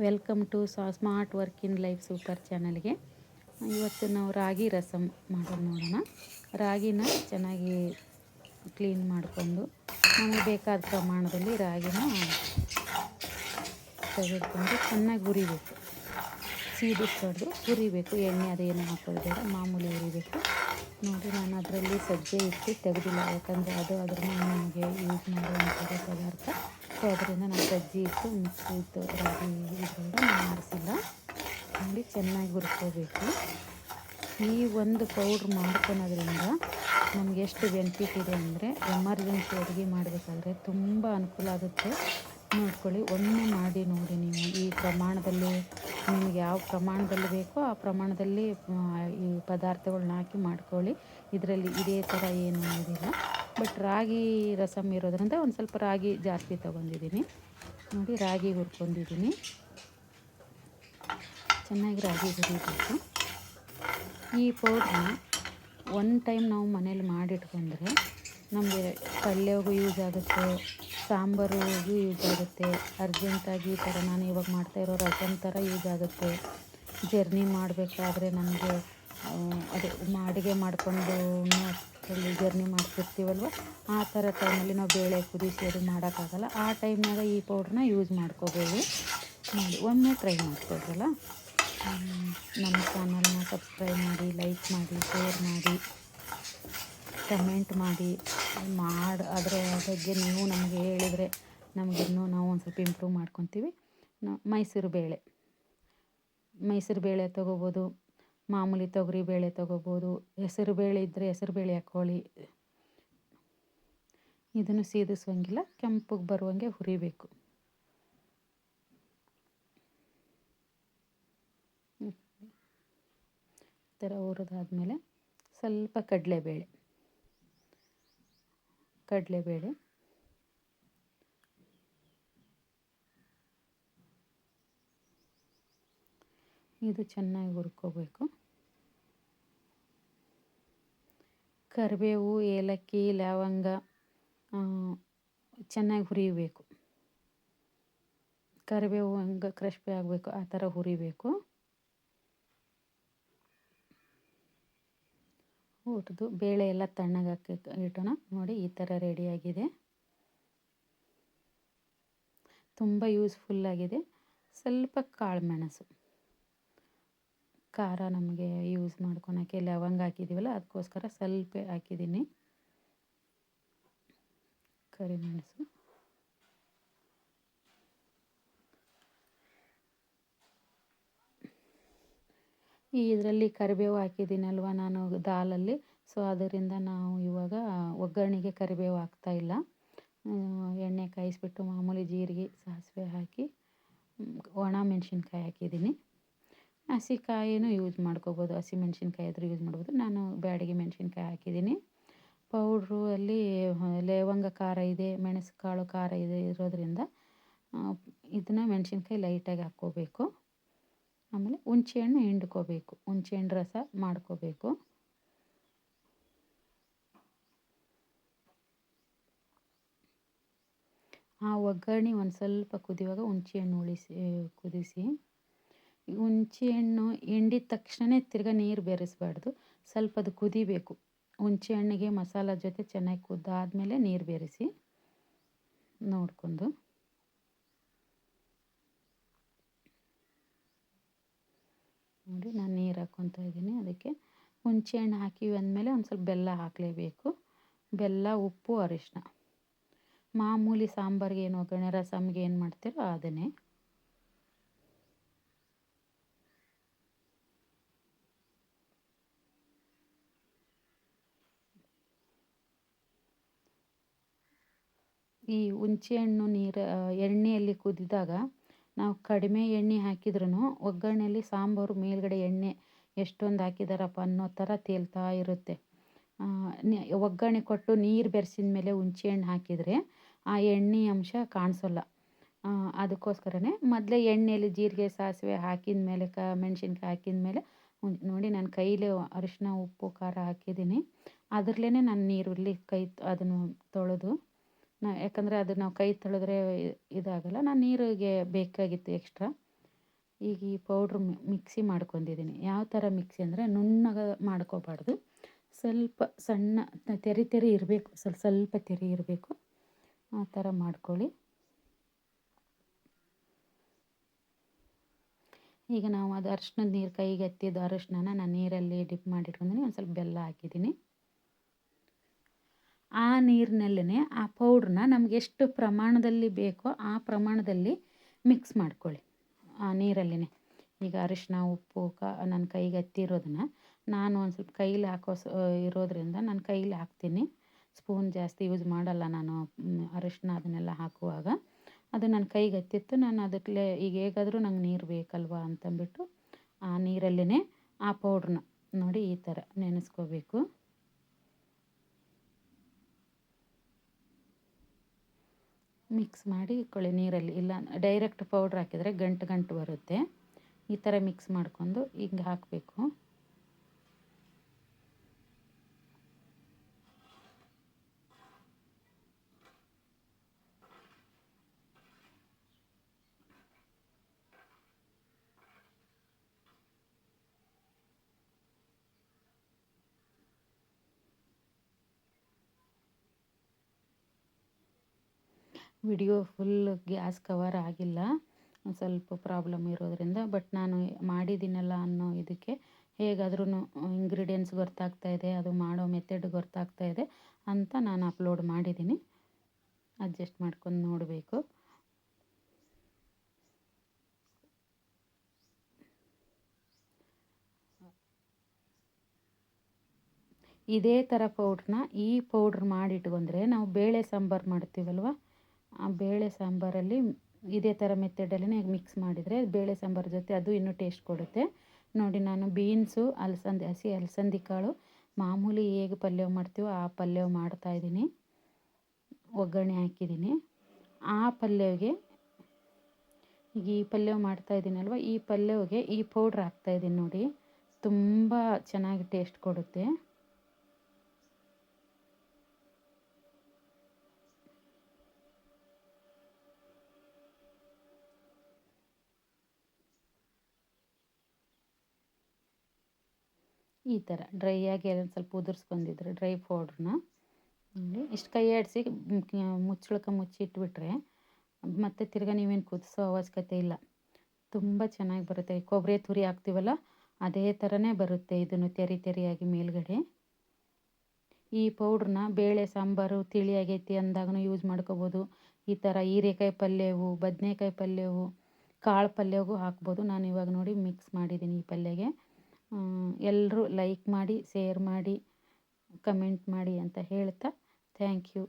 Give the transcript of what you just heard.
Welcome to smart work in life super ಚಾನಲ್ಗೆ. ಇವತ್ತು ನಾವು ರಾಗಿ ರಸಮ್ ಮಾಡೋದು ನೋಡೋಣ. ರಾಗಿನ ಚೆನ್ನಾಗಿ ಕ್ಲೀನ್ ಮಾಡಿಕೊಂಡು ನಮಗೆ ಬೇಕಾದ ಪ್ರಮಾಣದಲ್ಲಿ ರಾಗಿನ ತೆಗೆದುಕೊಂಡು ಚೆನ್ನಾಗಿ ಹುರಿಬೇಕು. ಸೀದಿಸ್ಬಾರ್ದು, ಹುರಿಬೇಕು. ಎಣ್ಣೆ ಅದೇನು ಹಾಕೋದು ಬೇಡ, ಮಾಮೂಲಿ ಹುರಿಬೇಕು. ನೋಡಿ, ನಾನು ಅದರಲ್ಲಿ ಸಜ್ಜೆ ಇಟ್ಟು ತೆಗೆದಿಲ್ಲ, ಯಾಕಂದರೆ ಅದನ್ನು ನಮಗೆ ಯೂಸ್ ಮಾಡುವಂಥದ್ದು ಪದಾರ್ಥ. ಸೊ ಅದರಿಂದ ನಾನು ಸಜ್ಜೆ ಇಟ್ಟು ಮಿಕ್ಸಿ ಇಟ್ಟು ರಾಗಿ ಇದರಿಂದ ನಾನು ಮಾಡಿಸಿಲ್ಲ. ನೋಡಿ, ಚೆನ್ನಾಗಿ ಹುರ್ಕೋಬೇಕು. ಈ ಒಂದು ಪೌಡ್ರ್ ಮಾಡ್ಕೊಳೋದ್ರಿಂದ ನಮಗೆ ಎಷ್ಟು ಬೆನಿಫಿಟ್ ಇದೆ ಅಂದರೆ, ಎಮರ್ಜೆನ್ಸಿ ಅಡುಗೆ ಮಾಡಬೇಕಾದ್ರೆ ತುಂಬ ಅನುಕೂಲ ಆಗುತ್ತೆ. ನೋಡ್ಕೊಳ್ಳಿ, ಒಮ್ಮೆ ಮಾಡಿ ನೋಡಿ. ನೀವು ಈ ಪ್ರಮಾಣದಲ್ಲಿ ನಿಮಗೆ ಯಾವ ಪ್ರಮಾಣದಲ್ಲಿ ಬೇಕೋ ಆ ಪ್ರಮಾಣದಲ್ಲಿ ಈ ಪದಾರ್ಥಗಳನ್ನ ಹಾಕಿ ಮಾಡ್ಕೊಳ್ಳಿ. ಇದರಲ್ಲಿ ಇದೇ ಥರ ಏನು ಇದಿಲ್ಲ. ಬಟ್ ರಾಗಿ ರಸಮ್ ಇರೋದ್ರಿಂದ ಒಂದು ಸ್ವಲ್ಪ ರಾಗಿ ಜಾಸ್ತಿ ತೊಗೊಂಡಿದ್ದೀನಿ. ನೋಡಿ, ರಾಗಿ ಹುರ್ಕೊಂಡಿದ್ದೀನಿ. ಚೆನ್ನಾಗಿ ರಾಗಿ ಹುರಿಬೇಕು. ಈ ಪೌಡ್ರನ್ನ ಒನ್ ಟೈಮ್ ನಾವು ಮನೇಲಿ ಮಾಡಿಟ್ಕೊಂಡ್ರೆ ನಮಗೆ ಪಲ್ಯಗೂ ಯೂಸ್ ಆಗುತ್ತೆ, ಸಾಂಬಾರಿಗೂ ಯೂಸ್ ಆಗುತ್ತೆ. ಅರ್ಜೆಂಟಾಗಿ ಈ ಥರ ನಾನು ಇವಾಗ ಮಾಡ್ತಾಯಿರೋ ರಸಮ್ ಥರ ಯೂಸ್ ಆಗುತ್ತೆ. ಜರ್ನಿ ಮಾಡಬೇಕಾದ್ರೆ ನಮಗೆ ಅಡುಗೆ ಮಾಡಿಕೊಂಡು ಜರ್ನಿ ಮಾಡ್ತಿರ್ತೀವಲ್ವ, ಆ ಥರ ಟೈಮಲ್ಲಿ ನಾವು ಬೇಳೆ ಕುದಿಸಿ ಅದು ಮಾಡೋಕ್ಕಾಗಲ್ಲ. ಆ ಟೈಮ್ನಾಗ ಈ ಪೌಡ್ರನ್ನ ಯೂಸ್ ಮಾಡ್ಕೋಬೋದು. ನೋಡಿ, ಒಮ್ಮೆ ಟ್ರೈ ಮಾಡ್ಕೊಳ್ರಲ್ಲ. ನಮ್ಮ ಚಾನಲ್ನ ಸಬ್ಸ್ಕ್ರೈಬ್ ಮಾಡಿ, ಲೈಕ್ ಮಾಡಿ, ಶೇರ್ ಮಾಡಿ, ಕಮೆಂಟ್ ಮಾಡಿ. ಅದರ ಬಗ್ಗೆ ನೀವು ನಮಗೆ ಹೇಳಿದರೆ ನಮಗಿನ್ನೂ ನಾವು ಒಂದು ಸ್ವಲ್ಪ ಇಂಪ್ರೂವ್ ಮಾಡ್ಕೊತೀವಿ. ಮೈಸೂರು ಬೇಳೆ ತೊಗೋಬೋದು, ಮಾಮೂಲಿ ತೊಗರಿ ಬೇಳೆ ತೊಗೋಬೋದು. ಹೆಸರು ಬೇಳೆ ಇದ್ದರೆ ಹೆಸರು ಬೇಳೆ ಹಾಕ್ಕೊಳ್ಳಿ. ಇದನ್ನು ಸೀದಿಸೋಂಗಿಲ್ಲ, ಕೆಂಪಗೆ ಬರುವಂಗೆ ಹುರಿಬೇಕು. ಈ ಥರ ಹುರಿದಾದ್ಮೇಲೆ ಸ್ವಲ್ಪ ಕಡಲೆಬೇಳೆ ಇದು ಚೆನ್ನಾಗಿ ಹುರ್ಕೋಬೇಕು. ಕರಿಬೇವು, ಏಲಕ್ಕಿ, ಲವಂಗ ಚೆನ್ನಾಗಿ ಹುರಿಬೇಕು. ಕರಿಬೇವು ಹಂಗೆ ಕ್ರಿಸ್ಪಿ ಆಗಬೇಕು, ಆ ಥರ ಹುರಿಬೇಕು. ಹುರಿದು ಬೇಳೆ ಎಲ್ಲ ತಣ್ಣಗೆ ಹಾಕಿ ಇಟ್ಟೋಣ. ನೋಡಿ, ಈ ಥರ ರೆಡಿಯಾಗಿದೆ. ತುಂಬ ಯೂಸ್ಫುಲ್ಲಾಗಿದೆ. ಸ್ವಲ್ಪ ಕಾಳು ಮೆಣಸು, ಖಾರ ನಮಗೆ ಯೂಸ್ ಮಾಡ್ಕೊಳಕ್ಕೆ ಲವಂಗ ಹಾಕಿದ್ದೀವಲ್ಲ, ಅದಕ್ಕೋಸ್ಕರ ಸ್ವಲ್ಪ ಹಾಕಿದ್ದೀನಿ. ಕರಿಮೆಣಸು, ಇದರಲ್ಲಿ ಕರಿಬೇವು ಹಾಕಿದ್ದೀನಲ್ವ ನಾನು ದಾಲಲ್ಲಿ. ಸೊ ಅದರಿಂದ ನಾವು ಇವಾಗ ಒಗ್ಗರಣೆಗೆ ಕರಿಬೇವು ಹಾಕ್ತಾಯಿಲ್ಲ. ಎಣ್ಣೆ ಕಾಯಿಸ್ಬಿಟ್ಟು ಮಾಮೂಲಿ ಜೀರಿಗೆ, ಸಾಸಿವೆ ಹಾಕಿ ಒಣ ಮೆಣಸಿನ್ಕಾಯಿ ಹಾಕಿದ್ದೀನಿ. ಹಸಿಕಾಯಿನೂ ಯೂಸ್ ಮಾಡ್ಕೋಬೋದು, ಹಸಿ ಮೆಣಸಿನ್ಕಾಯಿ ಆದರೂ ಯೂಸ್ ಮಾಡ್ಬೋದು. ನಾನು ಬ್ಯಾಡಗಿ ಮೆಣಸಿನ್ಕಾಯಿ ಹಾಕಿದ್ದೀನಿ. ಪೌಡ್ರು ಅಲ್ಲಿ ಲವಂಗ ಖಾರ ಇದೆ, ಮೆಣಸು ಕಾಳು ಖಾರ ಇರೋದ್ರಿಂದ ಇದನ್ನು ಮೆಣಸಿನ್ಕಾಯಿ ಲೈಟಾಗಿ ಹಾಕ್ಕೋಬೇಕು. ಆಮೇಲೆ ಹುಣಸೆಹಣ್ಣು ಹಿಂಡ್ಕೋಬೇಕು, ಹುಣಸೆಹಣ್ಣು ರಸ ಮಾಡ್ಕೋಬೇಕು. ಆ ಒಗ್ಗರಣೆ ಒಂದು ಸ್ವಲ್ಪ ಕುದಿಯುವಾಗ ಹುಣಸೆಹಣ್ಣು ಕುದಿಸಿ, ಹುಣಸೆಹಣ್ಣು ಹಿಂಡಿದ ತಕ್ಷಣ ತಿರ್ಗಾ ನೀರು ಬೆರೆಸಬಾರ್ದು. ಸ್ವಲ್ಪ ಅದು ಕುದಿಬೇಕು. ಹುಣಸೆಹಣ್ಣಿಗೆ ಮಸಾಲ ಜೊತೆ ಚೆನ್ನಾಗಿ ಕುದ್ದಾದಮೇಲೆ ನೀರು ಬೆರೆಸಿ ನೋಡ್ಕೊಂಡು. ನೋಡಿ, ನಾನು ನೀರು ಹಾಕ್ಕೊತಾ ಇದ್ದೀನಿ. ಅದಕ್ಕೆ ಹುಣಸೆಹಣ್ಣು ಹಾಕಿವಿ ಅಂದಮೇಲೆ ಒಂದು ಸ್ವಲ್ಪ ಬೆಲ್ಲ ಹಾಕಲೇಬೇಕು. ಬೆಲ್ಲ, ಉಪ್ಪು, ಅರಿಶಿನ. ಮಾಮೂಲಿ ಸಾಂಬಾರಿಗೆ ಏನು ಒಗ್ಗರಣೆ, ರಸಮ್ಗೆ ಏನು ಮಾಡ್ತೀರೋ ಅದನ್ನೇ. ಈ ಹುಣಸೆಹಣ್ಣು ಎಣ್ಣೆಯಲ್ಲಿ ಕುದಿದಾಗ ನಾವು ಕಡಿಮೆ ಎಣ್ಣೆ ಹಾಕಿದ್ರೂ ಒಗ್ಗರಣೆಯಲ್ಲಿ ಸಾಂಬಾರು ಮೇಲ್ಗಡೆ ಎಣ್ಣೆ ಎಷ್ಟೊಂದು ಹಾಕಿದಾರಪ್ಪ ಅನ್ನೋ ಥರ ತೇಲ್ತಾ ಇರುತ್ತೆ. ಒಗ್ಗರಣೆ ಕೊಟ್ಟು ನೀರು ಬೆರೆಸಿದ ಮೇಲೆ ಹುಣಸೆಹಣ್ಣು ಹಾಕಿದರೆ ಆ ಎಣ್ಣೆ ಅಂಶ ಕಾಣಿಸೋಲ್ಲ. ಅದಕ್ಕೋಸ್ಕರನೇ ಮೊದಲೇ ಎಣ್ಣೆಯಲ್ಲಿ ಜೀರಿಗೆ, ಸಾಸಿವೆ ಹಾಕಿದ ಮೇಲೆ ಮೆಣಸಿನ್ಕಾಯಿ ಹಾಕಿದ ಮೇಲೆ ನೋಡಿ, ನಾನು ಕೈಲೇ ಅರಿಶಿನ, ಉಪ್ಪು, ಖಾರ ಹಾಕಿದ್ದೀನಿ. ಅದರಲ್ಲೇ ನಾನು ನೀರುಳ್ಳಿ ಅದನ್ನು ತೊಳೆದು, ಯಾಕಂದರೆ ಅದು ನಾವು ಕೈ ತೊಳೆದ್ರೆ ಇದಾಗಲ್ಲ. ನಾನು ನೀರಿಗೆ ಬೇಕಾಗಿತ್ತು ಎಕ್ಸ್ಟ್ರಾ, ಈಗ ಈ ಪೌಡ್ರ್ ಮಿಕ್ಸಿ ಮಾಡ್ಕೊಂಡಿದ್ದೀನಿ. ಯಾವ ಥರ ಮಿಕ್ಸಿ ಅಂದರೆ ನುಣ್ಣಗೆ ಮಾಡ್ಕೋಬಾರ್ದು, ಸ್ವಲ್ಪ ಸಣ್ಣ ತೆರಿ ತೆರಿ ಇರಬೇಕು, ಸ್ವಲ್ಪ ತೆರಿ ಇರಬೇಕು, ಆ ಥರ ಮಾಡ್ಕೊಳ್ಳಿ. ಈಗ ನಾವು ಅದು ಅರಿಶಿನದ ನೀರು ಕೈಗೆ ಎತ್ತಿದ್ದು ಅರಿಶಿನ ನಾನು ನೀರಲ್ಲಿ ಡಿಪ್ ಮಾಡಿಟ್ಕೊಂಡಿದ್ದೀನಿ. ಒಂದು ಸ್ವಲ್ಪ ಬೆಲ್ಲ ಹಾಕಿದ್ದೀನಿ. ಆ ನೀರಿನಲ್ಲೇ ಆ ಪೌಡ್ರನ್ನ ನಮ್ಗೆ ಎಷ್ಟು ಪ್ರಮಾಣದಲ್ಲಿ ಬೇಕೋ ಆ ಪ್ರಮಾಣದಲ್ಲಿ ಮಿಕ್ಸ್ ಮಾಡ್ಕೊಳ್ಳಿ ಆ ನೀರಲ್ಲೇ. ಈಗ ಅರಿಶಿನ ಉಪ್ಪು ನನ್ನ ಕೈಗೆ ಎತ್ತಿರೋದನ್ನ ನಾನು ಒಂದು ಸ್ವಲ್ಪ ಕೈಲಿ ಇರೋದ್ರಿಂದ ನಾನು ಕೈಲಿ ಹಾಕ್ತೀನಿ. ಸ್ಪೂನ್ ಜಾಸ್ತಿ ಯೂಸ್ ಮಾಡಲ್ಲ ನಾನು ಅರಿಶಿನ ಅದನ್ನೆಲ್ಲ ಹಾಕುವಾಗ. ಅದು ನನ್ನ ಕೈಗೆ ಹತ್ತಿತ್ತು, ನಾನು ಅದಕ್ಕೆ ಈಗ ಹೇಗಾದರೂ ನಂಗೆ ನೀರು ಬೇಕಲ್ವಾ ಅಂತಂದ್ಬಿಟ್ಟು ಆ ನೀರಲ್ಲೇ ಆ ಪೌಡ್ರನ್ನ ನೋಡಿ ಈ ಥರ ನೆನೆಸ್ಕೋಬೇಕು. ಮಿಕ್ಸ್ ಮಾಡಿ ಇಟ್ಕೊಳ್ಳಿ ನೀರಲ್ಲಿ. ಇಲ್ಲ ಡೈರೆಕ್ಟ್ ಪೌಡ್ರ್ ಹಾಕಿದರೆ ಗಂಟು ಗಂಟು ಬರುತ್ತೆ. ಈ ಥರ ಮಿಕ್ಸ್ ಮಾಡ್ಕೊಂಡು ಹಿಂಗೆ ಹಾಕಬೇಕು. ವಿಡಿಯೋ ಫುಲ್ ಗ್ಯಾಸ್ ಕವರ್ ಆಗಿಲ್ಲ, ಸ್ವಲ್ಪ ಪ್ರಾಬ್ಲಮ್ ಇರೋದ್ರಿಂದ. ಬಟ್ ನಾನು ಮಾಡಿದ್ದೀನಲ್ಲ ಅನ್ನೋ ಇದಕ್ಕೆ ಹೇಗಾದ್ರೂ ಇಂಗ್ರೀಡಿಯೆಂಟ್ಸ್ ಗೊತ್ತಾಗ್ತಾ ಇದೆ, ಅದು ಮಾಡೋ ಮೆಥಡ್ ಗೊತ್ತಾಗ್ತಾ ಇದೆ ಅಂತ ನಾನು ಅಪ್ಲೋಡ್ ಮಾಡಿದ್ದೀನಿ. ಅಡ್ಜಸ್ಟ್ ಮಾಡ್ಕೊಂಡು ನೋಡಬೇಕು. ಇದೇ ಥರ ಪೌಡ್ರನ್ನ ಈ ಪೌಡ್ರ್ ಮಾಡಿಟ್ಕೊಂಡ್ರೆ ನಾವು ಬೇಳೆ ಸಾಂಬಾರು ಮಾಡ್ತೀವಲ್ವ, ಆ ಬೇಳೆ ಸಾಂಬಾರಲ್ಲಿ ಇದೇ ಥರ ಮೆಥಡಲ್ಲೇ ಮಿಕ್ಸ್ ಮಾಡಿದರೆ ಬೇಳೆ ಸಾಂಬಾರು ಜೊತೆ ಅದು ಇನ್ನೂ ಟೇಸ್ಟ್ ಕೊಡುತ್ತೆ. ನೋಡಿ, ನಾನು ಬೀನ್ಸು ಹಸಿ ಅಲಸಂದಿ ಕಾಳು ಮಾಮೂಲಿ ಹೇಗೆ ಪಲ್ಯ ಮಾಡ್ತೀವೋ ಆ ಪಲ್ಯ ಮಾಡ್ತಾಯಿದ್ದೀನಿ. ಒಗ್ಗರಣೆ ಹಾಕಿದ್ದೀನಿ. ಆ ಪಲ್ಯಗೆ ಈಗ ಈ ಪಲ್ಯ ಮಾಡ್ತಾಯಿದ್ದೀನಲ್ವ, ಈ ಪಲ್ಯಗೆ ಈ ಪೌಡ್ರ್ ಹಾಕ್ತಾಯಿದ್ದೀನಿ ನೋಡಿ, ತುಂಬ ಚೆನ್ನಾಗಿ ಟೇಸ್ಟ್ ಕೊಡುತ್ತೆ. ಈ ಥರ ಡ್ರೈ ಆಗಿ ಒಂದು ಸ್ವಲ್ಪ ಉದುರಿಸ್ಕೊಂಡಿದ್ರೆ ಡ್ರೈ ಪೌಡ್ರನ್ನ ಇಷ್ಟು ಕೈ ಆಡಿಸಿ ಮುಚ್ಚಿಟ್ಬಿಟ್ರೆ ಮತ್ತು ತಿರ್ಗಾ ನೀವೇನು ಕುದಿಸೋ ಅವಶ್ಯಕತೆ ಇಲ್ಲ. ತುಂಬ ಚೆನ್ನಾಗಿ ಬರುತ್ತೆ. ಕೊಬ್ಬರಿ ತುರಿ ಹಾಕ್ತೀವಲ್ಲ ಅದೇ ಥರನೇ ಬರುತ್ತೆ, ಇದನ್ನು ತೆರಿ ತೆರಿಯಾಗಿ ಮೇಲ್ಗಡೆ. ಈ ಪೌಡ್ರನ್ನ ಬೇಳೆ ಸಾಂಬಾರು ತಿಳಿಯಾಗೈತಿ ಅಂದಾಗೂ ಯೂಸ್ ಮಾಡ್ಕೋಬೋದು. ಈ ಥರ ಹೀರೆಕಾಯಿ ಪಲ್ಯವು, ಬದನೆಕಾಯಿ ಪಲ್ಯವು, ಕಾಳು ಪಲ್ಯಗೂ ಹಾಕ್ಬೋದು. ನಾನು ಇವಾಗ ನೋಡಿ ಮಿಕ್ಸ್ ಮಾಡಿದ್ದೀನಿ ಈ ಪಲ್ಯಗೆ. ಎಲ್ಲರೂ ಲೈಕ್ ಮಾಡಿ, ಶೇರ್ ಮಾಡಿ, ಕಮೆಂಟ್ ಮಾಡಿ ಅಂತ ಹೇಳ್ತಾ ಥ್ಯಾಂಕ್ ಯು.